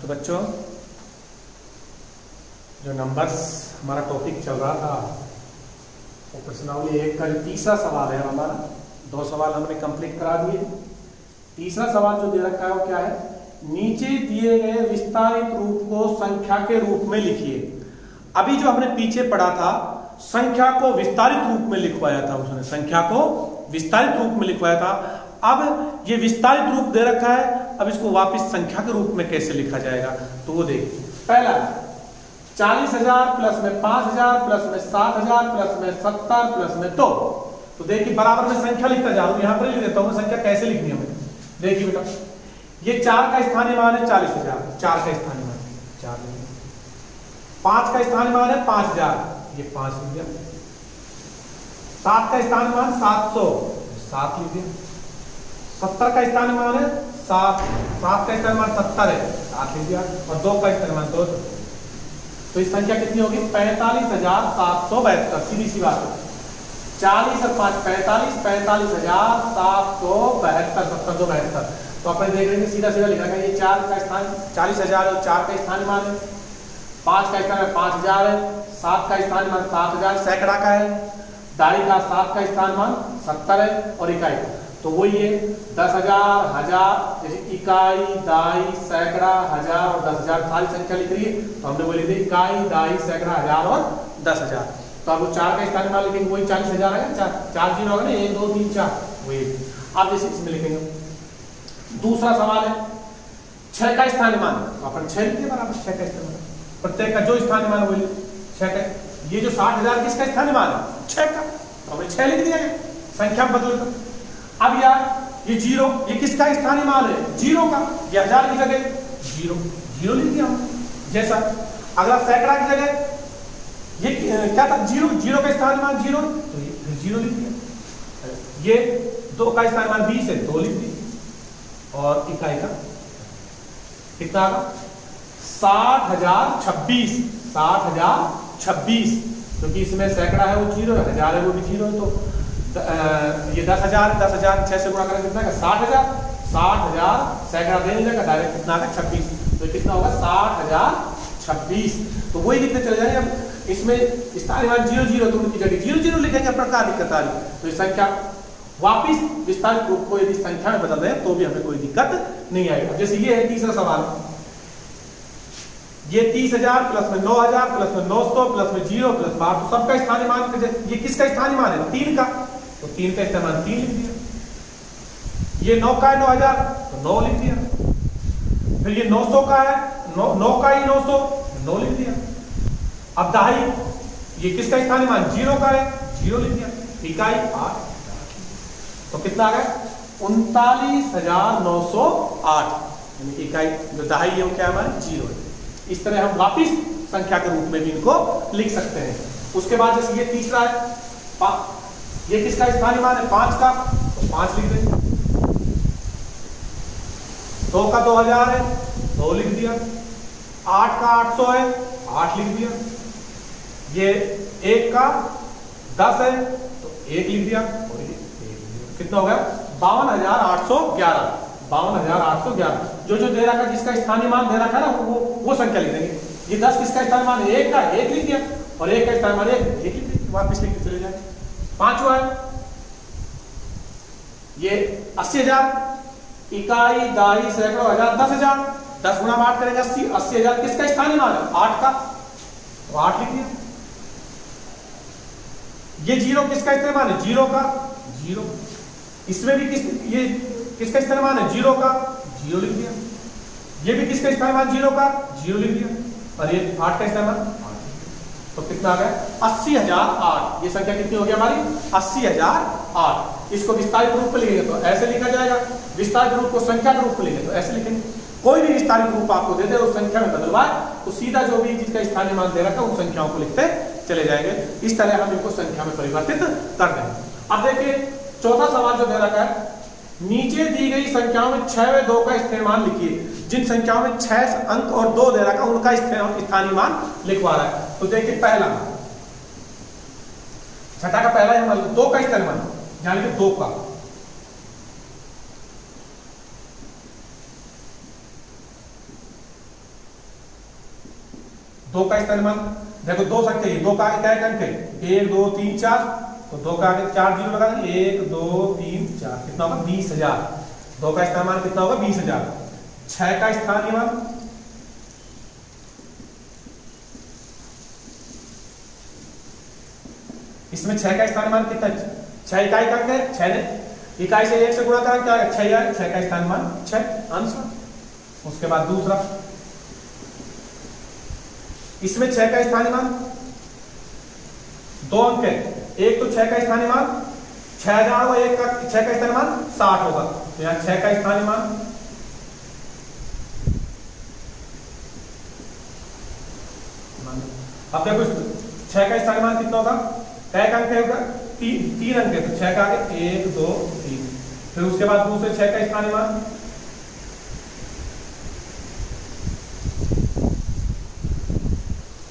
तो बच्चों जो नंबर्स हमारा टॉपिक चल रहा था वो प्रश्नावली 1 का जो तीसरा सवाल है हमारा, 2 सवाल हमने कंप्लीट करा दिए। तीसरा सवाल जो दे रखा है वो क्या है, नीचे दिए गए विस्तारित रूप को संख्या के रूप में लिखिए। अभी जो हमने पीछे पढ़ा था संख्या को विस्तारित रूप में लिखवाया था, उसने संख्या को विस्तारित रूप में लिखवाया था। अब ये विस्तारित रूप दे रखा है, अब इसको वापस संख्या के रूप में कैसे लिखा जाएगा तो वो देखिए। पहला 40,000 प्लस में 5,000 प्लस में 7,000 प्लस में 70 प्लस में 2। तो देखिए बराबर में संख्या लिखता जा रहा हूं, यहां पर लिख देता हूं संख्या कैसे लिखनी है हमें। देखिए बेटा ये 4 का स्थानीय मान है 40,000, 4 का स्थानीय मान 4 लिख दिया। 5 का स्थानीय मान है 5,000, ये 5 लिख दिया। 7 का स्थानीय मान 700, 7 लिख दिया। 70 का स्थानीय मान है 7, 7 का स्थानीय मान 70 है, 7 लिख दिया। और 2 का स्थानीय मान 2, तो इस संख्या कितनी होगी 45,772। सीधी सी बात है, 40 और 5 45, 45,772, 70 2 72। तो अपन देख रहे हैं सीधा सीधा लिखा है, ये 4 का स्थान 40,000 और 4 का स्थानीय मान है, 5 का स्थान 5,000 है, 7 का स्थानीय मान 7,000 सैकड़ा का है, दाढ़ी का 7 का स्थानीय मान 70 है और इकाई। तो वही है 10,000 1000, जैसे इकाई दाई सैकड़ा हजार और 10,000 सारी संख्या लिख रही है, तो हमने वो लिख दी इकाई दाई सैकड़ा हजार और 10,000। तो अब वो 4 का स्थानीय मान लिखेंगे, वही 40,000 आएगा, 4 जीरो होगा ना, 1 2 3 4 वही। अब जैसे इसमें लिखेंगे दूसरा सवाल है 6 का स्थानीय मान, तो अपन 6 लिखते बराबर 6 का स्थानीय मान, प्रत्येक का जो स्थानीय मान वही 6 का। ये जो 60,000 किसका स्थानीय मान है 6 का, तो हमने 6 लिख दिया संख्या बदल कर। अब यार ये 0, ये किसका स्थानीय मान है 0 का, ये 1000 की जगह 0 0 लिख दिया हम। जैसा अगला सैकड़ा की जगह ये क्या था 0 0 का स्थानीय मान 0, तो ये 0 लिख दिया। ये 2 का स्थानीय मान 20 है, 2 लिख दिया। और इकाई का कितना आगा 60,026, 60,026, क्योंकि इसमें सैकड़ा है वो 0 है, 1000 है वो भी 0 है। तो ये 10,000 10,000 6 से गुणा करें कितना है 60,000, 60,000 सैकड़ा दे जाएगा डायरेक्ट कितना आएगा 26, तो कितना होगा 60,026। तो वही लिखते चले जाएंगे। अब इसमें स्थानीय मान 0 0, तो उनकी जगह 0 0 लिखेंगे, प्रकार दिक्कत आ रही। तो ये संख्या वापिस विस्तारित रूप को यदि संख्या में बदल दें तो भी हमें कोई दिक्कत नहीं आएगी। जैसे ये है तीसरा सवाल, ये 30,000 प्लस में 9,000 प्लस में 900 प्लस में 0 प्लस 12, तो सबका स्थानीय मान, ये किसका स्थानीय मान है 3 का, तो 3 का स्थानीय मान 3 लिख दिया। ये 9 का है 9,000, तो 9 लिख दिया। फिर ये 900 का है 9 का ही 900, 9 लिख दिया। अब दाई ये किसका स्थानीय मान 0 का है, 0 लिख दिया। इकाई 8, तो कितना आ गया 39,908, यानी इकाई जो दहाई है वो क्या हमारे 0 है। इस तरह हम वापिस संख्या के रूप में भी इनको लिख सकते हैं। उसके बाद जैसे ये तीसरा है, ये किसका स्थानीय मान है 5 का, तो 5 लिख दें। 2 का 2,000 है, 2 लिख दिया। 8 का 800 है, 8 लिख दिया। ये 1 का 10 है, तो 1 लिख दिया। कितना हो गया 52,811, 52,811। जो दे रखा है जिसका स्थानीय मान दे रखा है ना वो संख्या लिख देंगे। ये 10 किसका स्थानीय मान है 1 का, 1 लिख दिया। और 1 का स्थानीय मान 1 लिख दिया, वापस लिख के चले जाए। 5वां है ये 80,000, इकाई दाई सैकड़ों हजार 10,000, 10 गुणा 8 करेंगे 80,000 किसका स्थानीय मान है 8 का, तो 8 लिख दिया। ये 0 किसका स्थानीय मान है 0 का, 0। इसमें भी ये किसका स्थानीय मान है 0 का, 0 लिख दिया। ये भी किसका स्थानीय मान 0 का, 0 लिख दिया। और ये 8 का स्थानीय मान 8, तो कितना आ गया 80,008। ये संख्या कितनी होगी हमारी 80,008। इसको विस्तारित रूप में लिखेंगे तो ऐसे लिखा जाएगा, विस्तारित रूप को संख्या के रूप में लिखेंगे तो ऐसे लिखेंगे। कोई भी विस्तारित रूप आपको दे दे और संख्या में बदलवाए तो सीधा जो भी जिसका स्थानीय मान दे रखा है उन संख्याओं को लिखते चले जाएंगे। इस तरह हम इनको संख्या में परिवर्तित कर देंगे। अब देखिए चौथा सवाल जो दे रखा है, नीचे दी गई संख्याओं में 6 व 2 का स्थानीय मान लिखिए। जिन संख्याओं में 6 अंक और 2 दे रखा उनका स्थानीय मान लिखवा रहा है। तो देखिए पहला छठा का पहला है 2 का स्थानीय मान, यानी कि 2 का। 2 का स्थानीय मान, देखो 2 संख्या है, 2 का आगे क्या अंक है 1 2 3 4, तो 2 का आगे 4 जीरो लगा देंगे, 1 2 3 4, कितना होगा 20,000। 2 का स्थानीय मान कितना होगा 20,000। 6 का स्थानीय मान, इसमें 6 का स्थानीय मान कितना, 6 इकाई का अंक है, 6 ने इकाई से 1 से गुणा करें क्या है 6 आएगा, 6 का स्थानीय मान 6 आंसर। उसके बाद दूसरा, इसमें 6 का स्थानीय मान 2 अंक है, एक तो 6 का स्थानीय मान 6,000 होगा, एक का 6 का स्थानीय मान 60 होगा, तो यहां 6 का स्थानीय मान, अब देखो 6 का स्थानीय मान कितना होगा, कई अंक होगा 3 अंक है, तो 6 का आगे 1 2 3, फिर उसके बाद दूसरे 6 का स्थानीय मान,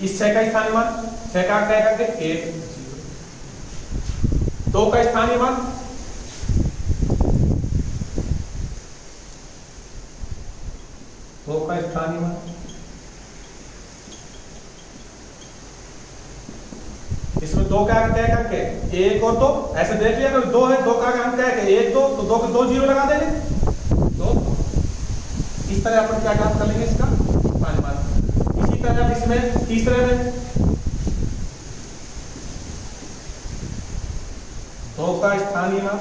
इस 6 का स्थानीय मान, 6 का आगे 1 2 का स्थानीय मान, इसमें 2 का आगे क्या अंक है 1 और 2, ऐसे देख लिया 2 है, 2 का अंक क्या है 1 2, तो 2 के 2 जीरो लगा देंगे, तो इस तरह अपन क्या ज्ञात कर लेंगे इसका स्थानीय मान। इसी तरह इसमें तीसरे में 2 का स्थानीय मान,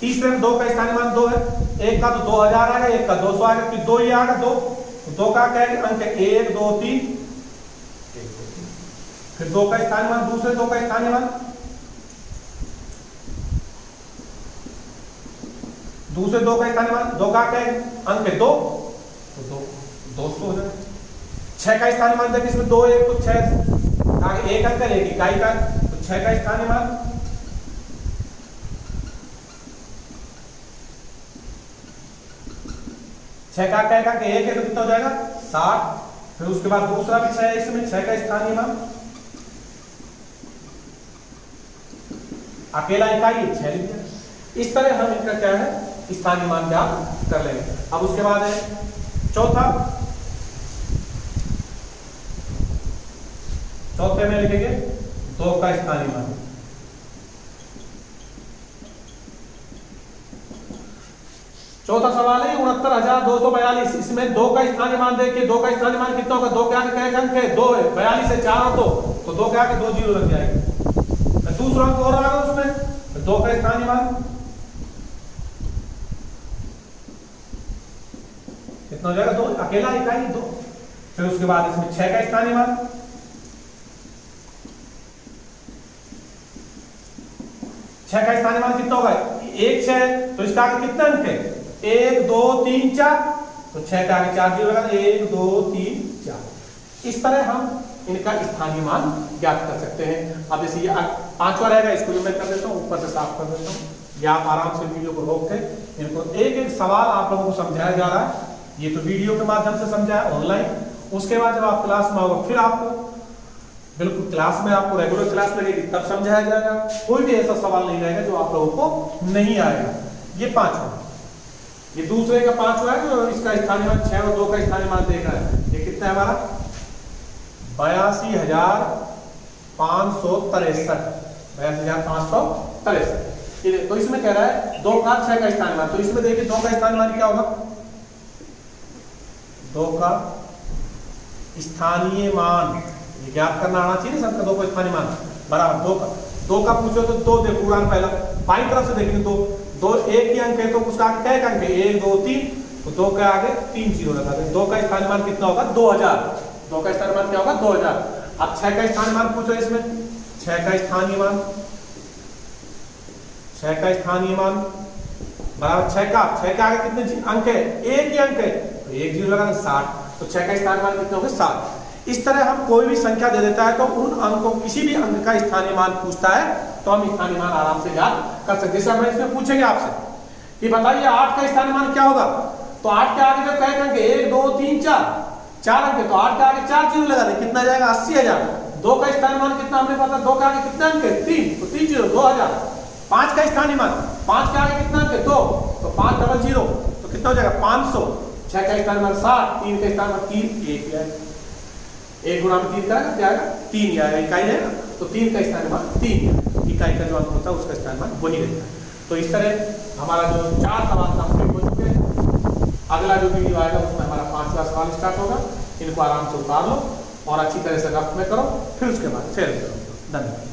तीसरे में 2 का स्थानीय मान 2 है, एक का तो 2000 आएगा, एक का 200 आएगा, फिर 2 ही आएगा 2, तो 2 का क्या है अंक 1 2 3, फिर 2 का स्थानीय मान, दूसरे 2 का स्थानीय मान, दूसरे 2 का स्थानीय मान, 2 का क्या है अंक 2, तो 200 हो जाएगा। 6 का स्थानीय मान देखिए इसमें 2 1 तो 6 आगे एक अंक है, एक इकाई का, तो 6 का स्थानीय मान, छह का क्या का एक है तो कितना हो जाएगा 60, फिर उसके बाद दूसरा भी 6 है, इसमें 6 का स्थानीय मान, अकेला इकाई 6 लिख दिया। इस तरह हम इनका क्या है स्थानीय मान ज्ञात कर लेंगे। अब उसके बाद है चौथा, चौथे में लिखेंगे 2 का स्थानीय मान, चौथा सवाल है 69,242, इसमें 2 का स्थानीय मान देखिए, 2 का स्थानीय मान कितना होगा, 2 के आगे क्या अंक है 2 है, 42 से 4 और 2, तो 2 के आगे 2 जीरो लग जाएगा, दूसरा अंक और आएगा उसमें 2 का स्थानीय मान कितना हो जाएगा 2, अकेला इकाई 2, फिर उसके बाद इसमें 6 का स्थानीय मान, 6 का स्थानीय मान कितना होगा 1 6, तो इसका आगे कितना अंक है 1 2 3 4, तो 6 का आगे 4 जीरो लगा 1 2 3 4। इस तरह हम इनका स्थानीय मान ज्ञात कर सकते हैं। अब जैसे ये 5वां रहेगा, इसको भी मैं कर देता हूँ, ऊपर से साफ कर देता हूँ, या आप आराम से वीडियो को रोक के इनको एक एक सवाल आप लोगों को समझाया जा रहा है, ये तो वीडियो के माध्यम से समझाया ऑनलाइन, उसके बाद जब आप क्लास में आओगे फिर आपको बिल्कुल क्लास में आपको रेगुलर क्लास लगेगी तब समझाया जाएगा, कोई भी ऐसा सवाल नहीं रहेगा जो आप लोगों को नहीं आएगा। ये 5वां, ये दूसरे का 5वां है जो इसका स्थानीय मान 6 और 2 का स्थानीय मान देख रहा है, ये कितना है हमारा 82,563, तो इसमें कह रहा है 2 का 6 का स्थानीय मान, तो इसमें देखिए 2 का स्थानीय मान क्या होगा, 2 का स्थानीय मान ये ज्ञात करना आना चाहिए सबका, 2 का स्थानीय मान बराबर 2 का पूछो तो 2 देखो उड़ान पहला बाई तरफ से देखेंगे 2 एक ही अंक है, तो उसका आगे क्या अंक है 1 2 3, तो 2 के आगे 3 जीरो लगा दें, 2 का स्थानीय मान कितना होगा 2000, 2 का स्थानीय मान क्या होगा 2000। अब 6 का स्थानीय मान पूछो, इसमें 6 का स्थानीय मान, 6 का स्थानीय मान बराबर 6 का आगे कितने अंक है एक ही अंक है, तो 1 जीरो लगा 60, तो 6 का स्थानीय मान कितना होगा 60। इस तरह हम कोई भी संख्या दे देता है तो उन अंकों किसी भी अंक का स्थानीय मान पूछता है तो हम स्थानीय मान आराम से ज्ञात कर सकते हैं। जैसे हम इसमें पूछेंगे आपसे कि बताइए 8 का स्थानीय मान क्या होगा, तो 8 के आगे जो कई अंक 1 2 3 4 अंक है, तो 8 के आगे 4 जीरो लगा दें, कितना जाएगा 80,000। 2 का स्थानीय मान कितना हमने पता, 2 के आगे कितना अंक है 3, तो 3 जीरो 2000। 5 का स्थानीय मान, 5 के आगे कितना अंक है 2, तो 500 तो कितना हो जाएगा 500, 6 का स्थान 7, 3 का स्थान 3, 1 आएगा, 1 गुणा में 3 करेगा क्या आएगा 3 ही आएगा, इकाई है ना, तो 3 का स्थान 3, इकाई का जो अंक होता है उसका स्थान वही रहता है। तो इस तरह हमारा जो 4 सवाल कंप्लीट हो चुके हैं। अगला जो वीडियो आएगा उसमें हमारा 5वां सवाल स्टार्ट होगा। इनको आराम से उतार लो और अच्छी तरह से रफ में करो, फिर उसके बाद फेल करो। धन्यवाद।